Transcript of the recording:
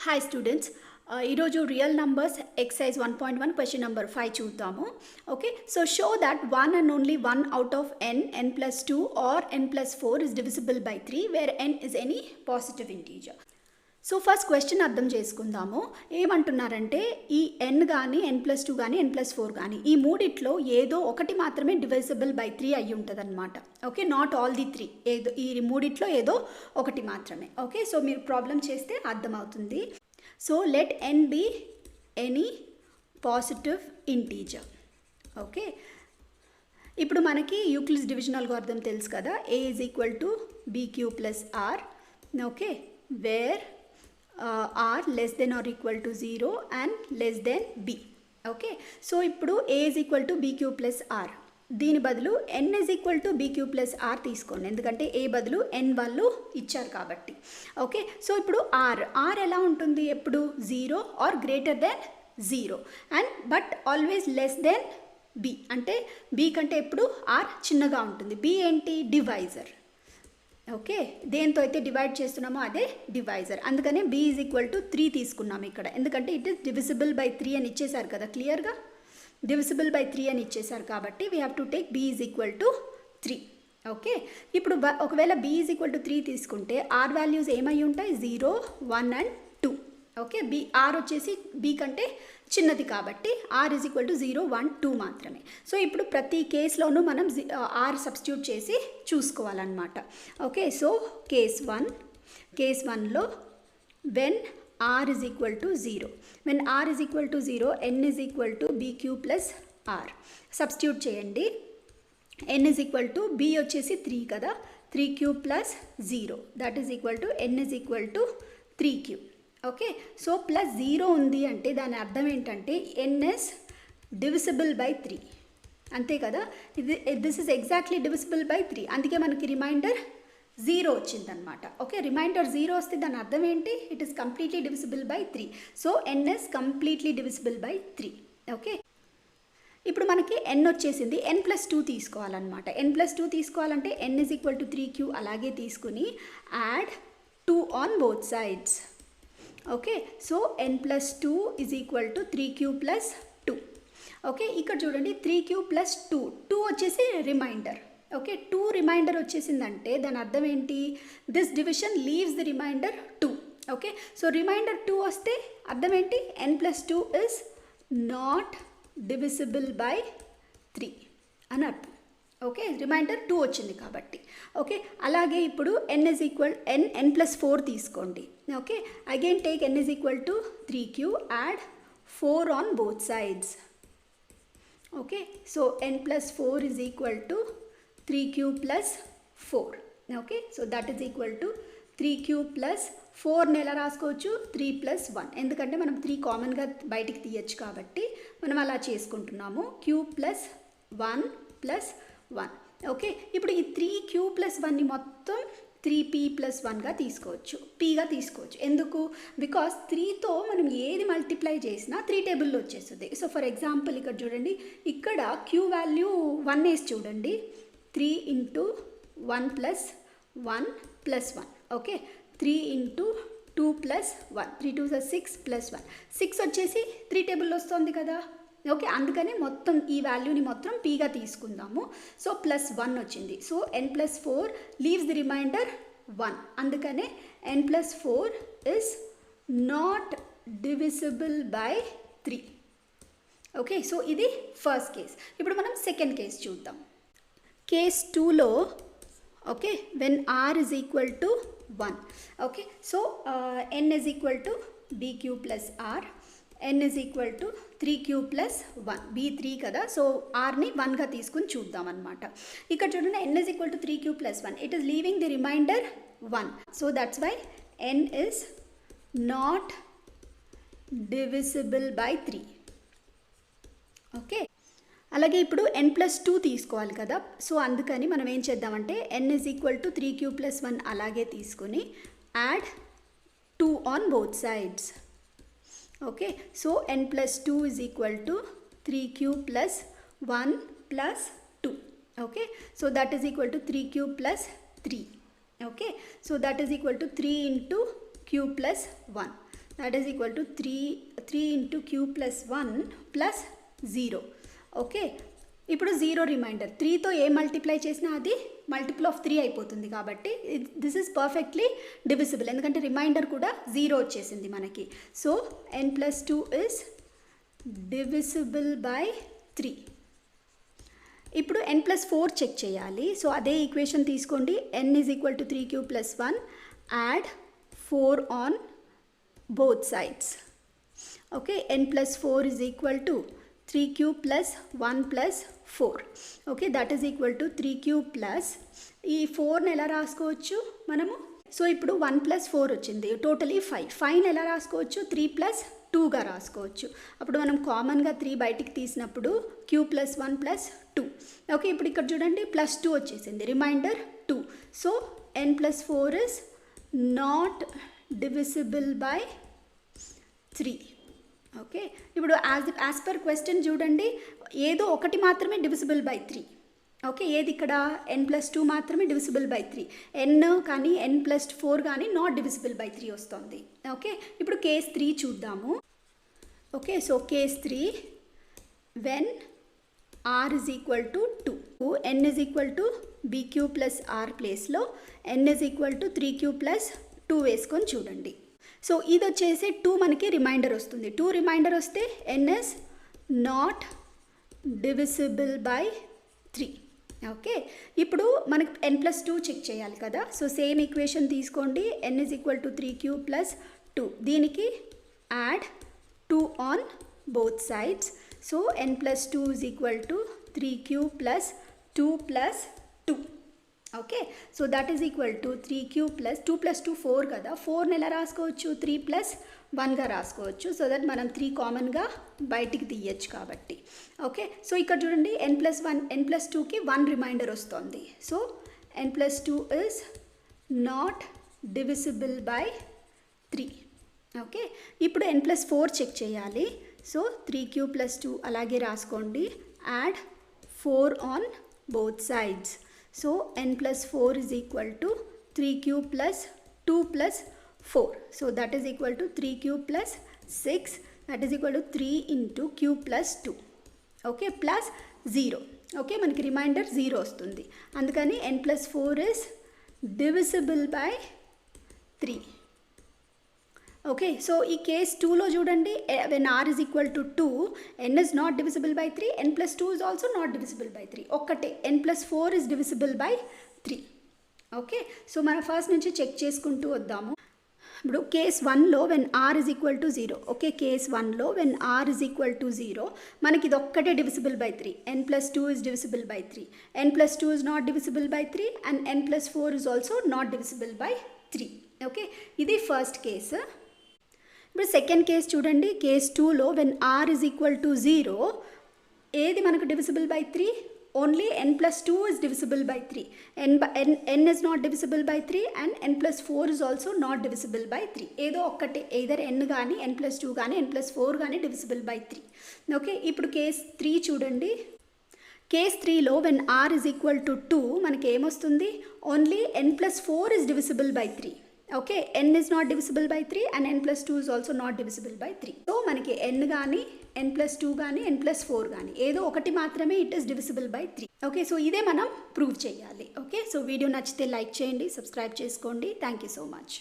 Hi students, ఈరోజు real numbers exercise 1.1 question number 5 చూద్దాము. Okay, so show that one and only one out of n plus 2 or n plus 4 is divisible by 3 where n is any positive integer. So first question అర్థం చేసుకుందాము. ఏమంటున్నారంటే ఈ n కానీ n plus 2 కానీ n plus 4 కానీ ఈ మూడిట్లో ఏదో ఒకటి మాత్రమే డివిజిబుల్ బై 3 అయ్యి ఉంటుంది అనమాట. ఓకే, నాట్ ఆల్ ది 3, ఏదో ఈ మూడిట్లో ఏదో ఒకటి మాత్రమే. ఓకే, సో మీరు ప్రాబ్లం చేస్తే అర్థమవుతుంది. So let n be any positive integer. Okay, ఇప్పుడు మనకి యూక్లిడ్స్ డివిజన్ అల్గోరిథం తెలుసు కదా, a is equal to bq plus r. Okay, where r less than or equal to 0 and less than b. Okay, so ఇప్పుడు a is equal to bq plus r, దీని బదులు n is equal to bq plus r తీసుకోండి, ఎందుకంటే a బదులు n వాళ్ళు ఇచ్చారు కాబట్టి. Okay, so ఇప్పుడు r ఎలా ఉంటుంది, ఎప్పుడు 0 or greater than 0 and but always less than b, అంటే b కంటే ఎప్పుడు r చిన్నగా ఉంటుంది. b ఏంటి, డివైజర్. ఓకే, దేంతో అయితే డివైడ్ చేస్తున్నామో అదే డివైజర్, అందుకనే b ఈజ్ ఈక్వల్ టు 3 తీసుకున్నాము ఇక్కడ, ఎందుకంటే ఇట్ ఈస్ డివిజిబుల్ బై 3 అని ఇచ్చేసారు కదా, క్లియర్గా డివిజిబుల్ బై 3 అని ఇచ్చేసారు కాబట్టి we have to take b is equal to 3. Okay, ఇప్పుడు ఒకవేళ b ఈజ్ ఈక్వల్ టు 3 తీసుకుంటే r వాల్యూస్ ఏమై ఉంటాయి, 0, 1 అండ్ 2. ఓకే, r వచ్చేసి b కంటే చిన్నది కాబట్టి r ఈజ్ ఈక్వల్ టు 0, 1, 2 మాత్రమే. సో ఇప్పుడు ప్రతి కేసులోనూ మనం r సబ్స్టిట్యూట్ చేసి చూసుకోవాలన్నమాట. ఓకే, సో కేస్ 1లో when r is equal to 0. When r is equal to 0, n is equal to bq plus r. Substitute చేయండి. n is equal to b వచ్చేసి 3 కదా, 3q plus 0. That is equal to n is equal to 3q. Okay, so plus 0 ఉంది అంటే దాని అర్థం ఏంటంటే n is divisible by 3. అంతే కదా, this is exactly divisible by 3, అందుకే మనకి రిమైండర్ 0 వచ్చిందనమాట. ఓకే, రిమైండర్ 0 వస్తే దాని అర్థం ఏంటి, it is completely divisible by 3. So n is completely divisible by 3. Okay, ఇప్పుడు మనకి n వచ్చేసింది, n ప్లస్ 2 తీసుకోవాలన్నమాట. n ప్లస్ 2 తీసుకోవాలంటే n is equal to 3q అలాగే తీసుకుని add 2 on both sides. Okay, so n plus 2 is equal to 3q plus 2. Okay, ఇక్కడ చూడండి 3q plus 2 వచ్చేసి రిమైండర్. ఓకే, 2 రిమైండర్ వచ్చేసిందంటే దాని అర్థం ఏంటి, this division leaves the remainder 2. Okay, so remainder 2 వస్తే అర్థం ఏంటి, n plus 2 is not divisible by 3 అని అర్థం. ఓకే, రిమైండర్ 2 వచ్చింది కాబట్టి. ఓకే, అలాగే ఇప్పుడు n ప్లస్ 4 తీసుకోండి. Okay, again take n is equal to 3q, add 4 on both sides. Okay, so n plus 4 is equal to 3q plus 4. Okay, so that is equal to 3q plus 4ని ఎలా రాసుకోవచ్చు, 3 plus 1, ఎందుకంటే మనం 3 కామన్గా బయటికి తీయచ్చు కాబట్టి మనం అలా చేసుకుంటున్నాము. q plus 1 plus 1. ఓకే, ఇప్పుడు ఈ 3q ప్లస్ 1ని మొత్తం 3p ప్లస్ 1గా తీసుకోవచ్చు, pగా తీసుకోవచ్చు. ఎందుకు, బికాస్ 3తో మనం ఏది మల్టిప్లై చేసినా 3 టేబుల్లో వచ్చేస్తుంది. సో ఫర్ ఎగ్జాంపుల్ ఇక్కడ చూడండి, ఇక్కడ q వాల్యూ 1 వేసి చూడండి, 3 into 1 plus 1 plus 1. Okay, 3 into 2 plus 1, 3 2 6 plus 1, 6 వచ్చేసి 3 టేబుల్లో వస్తుంది కదా. ఓకే, అందుకని మొత్తం ఈ వాల్యూని మొత్తం pగా తీసుకుందాము. సో ప్లస్ 1 వచ్చింది. So n plus 4 leaves the remainder 1, అందుకనే n plus 4 is not divisible by 3. Okay, so ఇది ఫస్ట్ కేస్. ఇప్పుడు మనం సెకండ్ కేస్ చూద్దాం. కేస్ 2లో okay, when r is equal to 1. Okay, so n is equal to bq plus r, n is equal to 3q plus 1, b3 కదా, so rని 1గా తీసుకుని చూద్దాం అనమాట. ఇక్కడ చూడండి n is equal to 3q plus 1, it is leaving the remainder 1. So that's why n is not divisible by 3. Okay, అలాగే ఇప్పుడు n plus 2 తీసుకోవాలి కదా, సో అందుకని మనం ఏం చేద్దామంటే n is equal to 3q plus 1 అలాగే తీసుకొని add 2 on both sides. Okay, so n plus 2 is equal to 3q plus 1 plus 2. Okay, so that is equal to 3q plus 3. Okay, so that is equal to 3 into q plus 1. that is equal to 3 into q plus 1 plus 0. Okay, ఇప్పుడు 0 reminder 3తో ఏ multiply చేసినా అది multiple of 3 అయిపోతుంది కాబట్టి this is perfectly divisible, ఎందుకంటే reminder కూడా 0 వచ్చేసింది మనకి. So n plus 2 is divisible by 3. ఇప్పుడు n plus 4 చెక్ చేయాలి. సో అదే ఈక్వేషన్ తీసుకోండి. n is equal to 3q plus 1, add 4 on both sides. Okay, n plus 4 is equal to 3q plus 1 plus 4. Okay, that is equal to 3q plus ఈ 4ని ఎలా రాసుకోవచ్చు మనము? So ఇప్పుడు 1 plus 4 వచ్చింది, totally 5. 5ని ఎలా రాసుకోవచ్చు? 3 plus 2గా రాసుకోవచ్చు. అప్పుడు మనం కామన్గా 3 బయటికి తీసినప్పుడు q plus 1 plus 2. ఓకే, ఇప్పుడు ఇక్కడ చూడండి ప్లస్ 2 వచ్చేసింది, remainder 2. So n plus 4 is not divisible by 3. Okay, ఇప్పుడు యాజ్ పర్ క్వశ్చన్ చూడండి, ఏదో ఒకటి మాత్రమే డివిజిబుల్ బై 3. ఓకే, ఏది ఇక్కడ? n plus 2 మాత్రమే డివిజిబుల్ బై 3. n కానీ n plus 4 కానీ నాట్ డివిజిబుల్ బై 3 వస్తుంది. ఓకే, ఇప్పుడు కేస్ 3 చూద్దాము. Okay, so case 3 when r is equal to 2, n is equal to bq plus r ప్లేస్లో n is equal to 3q plus 2 వేసుకొని చూడండి. So ఇది వచ్చేసి 2 మనకి రిమైండర్ వస్తుంది. 2 రిమైండర్ వస్తే n is not divisible by 3. Okay, ఇప్పుడు మనకి n plus 2 చెక్ చేయాలి కదా. సో సేమ్ ఈక్వేషన్ తీసుకోండి. n is equal to 3q plus 2, దీనికి add 2 on both sides. So n plus 2 is equal to 3q plus 2 plus 2. Okay, so that is equal to 3q plus 2 plus 2 4 కదా. 4ని ఎలా రాసుకోవచ్చు? 3 plus 1గా రాసుకోవచ్చు. So that మనం 3 కామన్గా బయటికి తీయచ్చు కాబట్టి. ఓకే, సో ఇక్కడ చూడండి n plus 1, n plus 2కి 1 రిమైండర్ వస్తుంది. So n plus 2 is not divisible by 3. Okay, ఇప్పుడు n plus 4 చెక్ చేయాలి. సో 3q plus 2 అలాగే రాసుకోండి, add 4 on both sides. So n plus 4 is equal to 3q plus 2 plus 4. So that is equal to 3q plus 6, that is equal to 3 into q plus 2. Okay, plus 0. Okay, మనకి reminder 0 వస్తుంది, అందుకని n plus 4 is divisible by 3. Okay, so ఈ case 2లో చూడండి, when r is equal to 2, n is not divisible by 3, n plus 2 is also not divisible by 3. ఒక్కటే n plus 4 is divisible by 3. Okay, so మనం first నుంచి check చేసుకుంటూ వద్దాము. ఇప్పుడు case 1లో when r is equal to 0. Okay, case 1లో when r is equal to 0 మనకి ఇది ఒక్కటే divisible by 3. n plus 2 is divisible by 3, n plus 2 is not divisible by 3, and n plus 4 is also not divisible by 3. Okay, ఇది first case. ఇప్పుడు second case చూడండి, case 2లో when r is equal to 0 ఏది మనకు divisible by 3? Only n plus 2 is divisible by 3. n is not divisible by 3 and n plus 4 is also not divisible by 3. ఏదో ఒక్కటే, either n కానీ n plus 2 కానీ n plus 4 కానీ divisible by 3. Okay, ఇప్పుడు case 3 చూడండి. Case 3లో when r is equal to 2 మనకి ఏమొస్తుంది? Only n plus 4 is divisible by 3. Okay, n is not divisible by 3 and n plus 2 is also not divisible by 3. So మనకి n కానీ n plus 2 కానీ n plus 4 కానీ ఏదో ఒకటి మాత్రమే it is divisible by 3. Okay, so ఇదే మనం prove చేయాలి. ఓకే, సో వీడియో నచ్చితే లైక్ చేయండి, సబ్స్క్రైబ్ చేసుకోండి. Thank you so much.